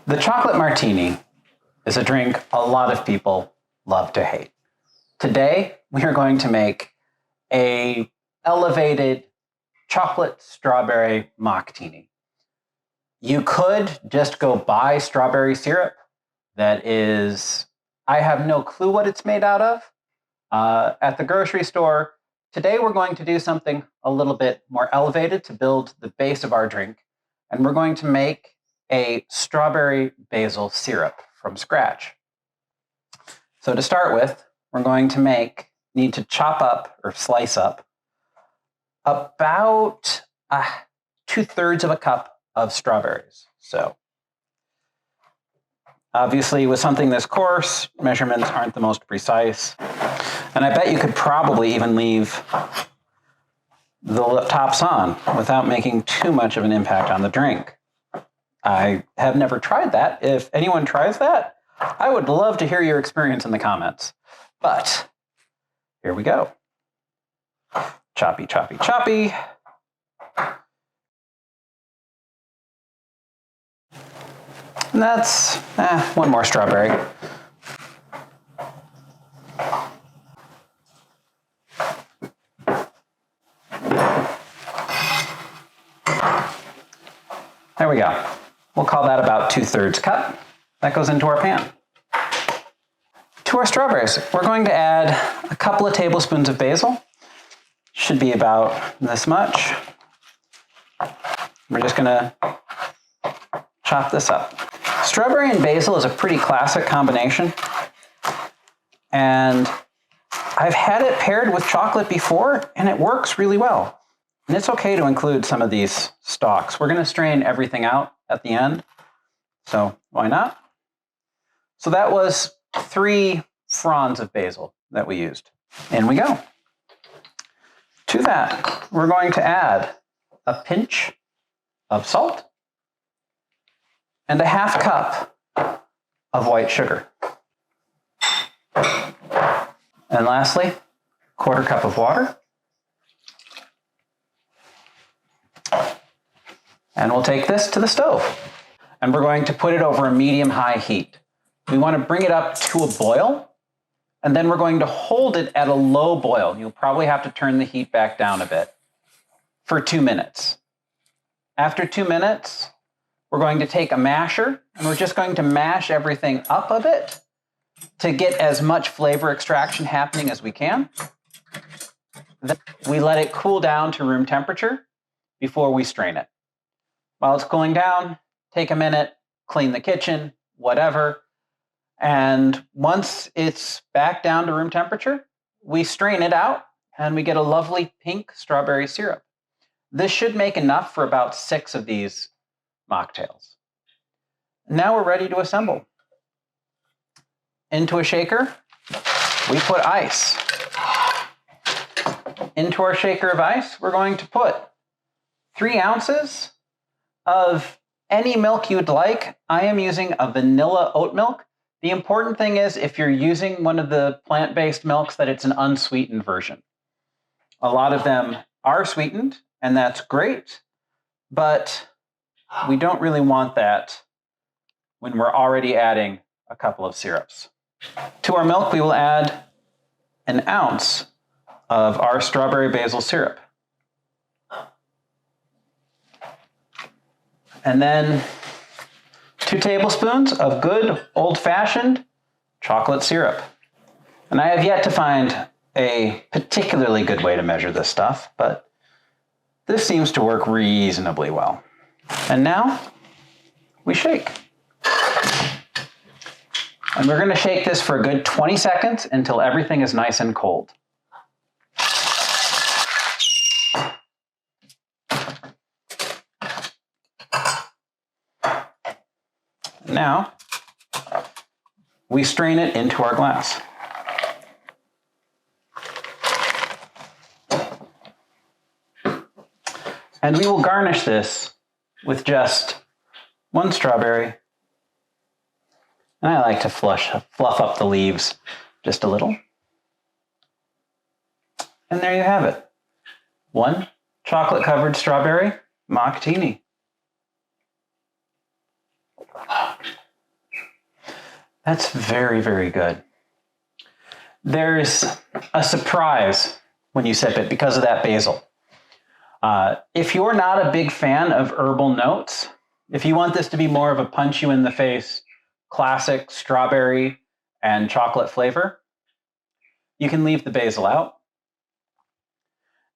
The chocolate martini is a drink a lot of people love to hate. Today, we are going to make a elevated chocolate strawberry mocktini. You could just go buy strawberry syrup that is, I have no clue what it's made out of, at the grocery store. Today, we're going to do something a little bit more elevated to build the base of our drink, and we're going to make a strawberry basil syrup from scratch. So to start with, we're going to need to chop up or slice up about 2/3 of a cup of strawberries. So obviously with something this coarse, measurements aren't the most precise. And I bet you could probably even leave the tops on without making too much of an impact on the drink. I have never tried that. If anyone tries that, I would love to hear your experience in the comments. But here we go. Choppy, choppy, choppy. And that's one more strawberry. There we go. We'll call that about 2/3 cup. That goes into our pan. To our strawberries, we're going to add a couple of tablespoons of basil. Should be about this much. We're just gonna chop this up. Strawberry and basil is a pretty classic combination. And I've had it paired with chocolate before, and it works really well. And it's okay to include some of these stalks. We're gonna strain everything out at the end, so why not? So that was 3 fronds of basil that we used. In we go. To that, we're going to add a pinch of salt and a 1/2 cup of white sugar. And lastly, 1/4 cup of water. And we'll take this to the stove. And we're going to put it over a medium-high heat. We want to bring it up to a boil, and then we're going to hold it at a low boil. You'll probably have to turn the heat back down a bit for 2 minutes. After 2 minutes, we're going to take a masher, and we're just going to mash everything up a bit to get as much flavor extraction happening as we can. Then we let it cool down to room temperature before we strain it. While it's cooling down, take a minute, clean the kitchen, whatever. And once it's back down to room temperature, we strain it out and we get a lovely pink strawberry syrup. This should make enough for about 6 of these mocktails. Now we're ready to assemble. Into a shaker, we put ice. Into our shaker of ice, we're going to put 3 ounces of any milk you'd like. I am using a vanilla oat milk. The important thing is if you're using one of the plant-based milks that it's an unsweetened version. A lot of them are sweetened, and that's great, but we don't really want that when we're already adding a couple of syrups. To our milk, we will add 1 ounce of our strawberry basil syrup. And then 2 tablespoons of good old-fashioned chocolate syrup. And I have yet to find a particularly good way to measure this stuff, but this seems to work reasonably well. And now we shake. And we're going to shake this for a good 20 seconds until everything is nice and cold. Now, we strain it into our glass. And we will garnish this with just 1 strawberry. And I like to fluff up the leaves just a little. And there you have it. 1 chocolate-covered strawberry mocktini. That's very, very good. There's a surprise when you sip it because of that basil. If you're not a big fan of herbal notes, if you want this to be more of a punch you in the face, classic strawberry and chocolate flavor, you can leave the basil out.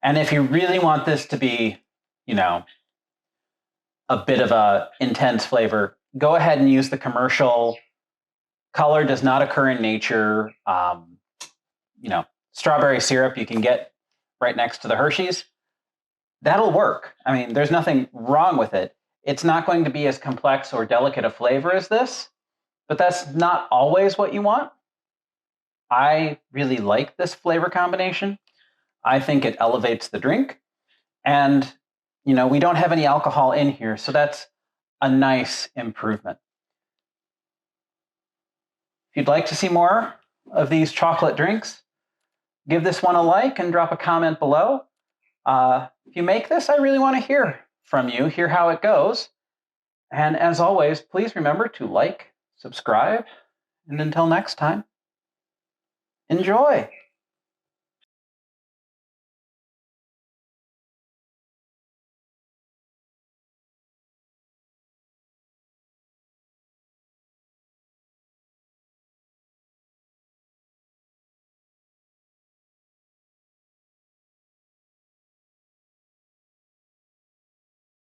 And if you really want this to be, a bit of a intense flavor, go ahead and use the commercial. Color does not occur in nature. Strawberry syrup you can get right next to the Hershey's. That'll work. I mean, there's nothing wrong with it. It's not going to be as complex or delicate a flavor as this, but that's not always what you want. I really like this flavor combination. I think it elevates the drink. And, we don't have any alcohol in here, so that's a nice improvement. If you'd like to see more of these chocolate drinks, give this one a like and drop a comment below. If you make this, I really want to hear from you, hear how it goes. And as always, please remember to like, subscribe, and until next time, enjoy.